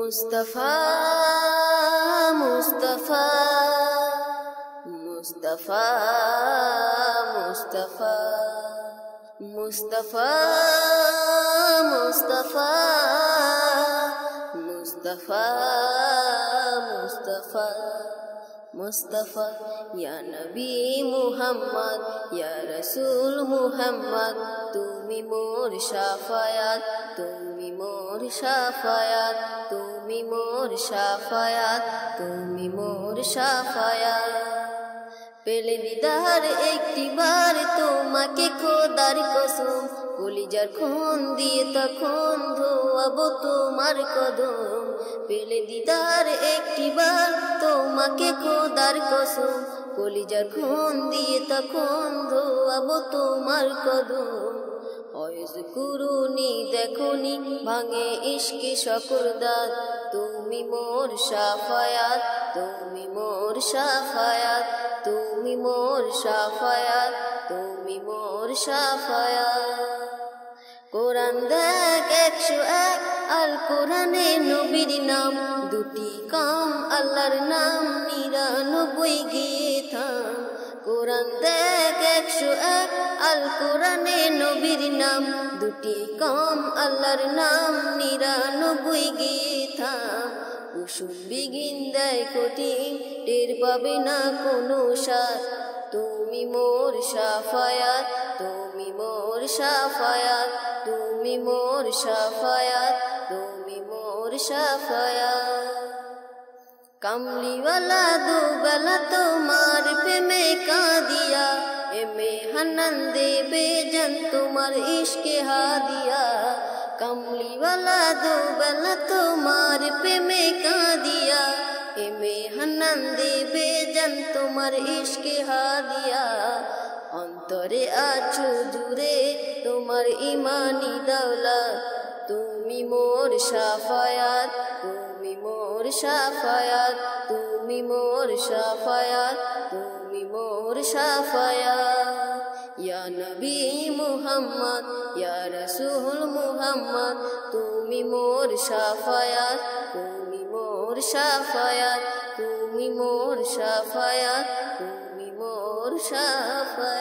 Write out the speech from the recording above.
মুস্তাফা মুস্তাফা মুস্তাফা মুস্তাফা মুস্তাফা মুস্তাফা মুস্তাফা মুস্তাফা মুস্তাফা ইয়া নবী মুহাম্মদ ইয়া রাসূল মুহাম্মদ তুমি মোর শাফায়াত তুমি মোর শাফায়াত তুমি মোর শাফায়াত তুমি মোর শাফায়াত পেলে দিদার একটিবার তোমাকে খোদার কসম কলিজার খুন দিয়ে তখন ধোয়াবো তোমার কদম পেলে দিদার একটিবার তোমাকে খোদার কসম কলিজার খুন দিয়ে তখন ধোয়াবো তোমার কদম অয়েস কুরুনি দেখুনি ভাঙে ইশকে সকল দাঁত তুমি মোর শাফায়াত তুমি মোর শাফায়াত তুমি মোর শাফায়াত তুমি মোর শাফায়াত কোরআন দেখ 101 আল কোরআনে নবীর নাম দুটি কাম আল্লাহর নাম 99 গিয়ে থাম কোরআন দেখ 101 আল কোরআনে নবীর নাম দুটি কাম আল্লাহর নাম 99 গিয়ে থাম কুসুম বিগিন দেয় কঠিন টের পাবে না কোনো সাথ তুমি মোর শাফায়াত তুমি মোর শাফায়াত তুমি মোর শাফায়াত তুমি মোর শাফায়াত কামলিওয়ালা দুবেলা তোমার প্রেমে কাঁদিয়া এমে হান্নান দেবে জান তোমার ইশকে হাদিয়া কামলিওয়ালা দুবেলা তোমার প্রেমে কাঁদিয়া এমে হান্নান দেবে জান তোমার ইশকে হাদিয়া অন্তরে আছো জুড়ে তোমার ইমানি দৌলত তুমি মোর শাফায়াত তুমি মোর শাফায়াত তুমি মোর শাফায়াত তুমি মোর শাফায়াত ইয়া নবী মুহাম্মদ ইয়া রাসূল মুহাম্মদ তুমি মোর শাফায়াত তুমি মোর শাফায়াত তুমি মোর শাফায়াত তুমি মোর শাফায়াত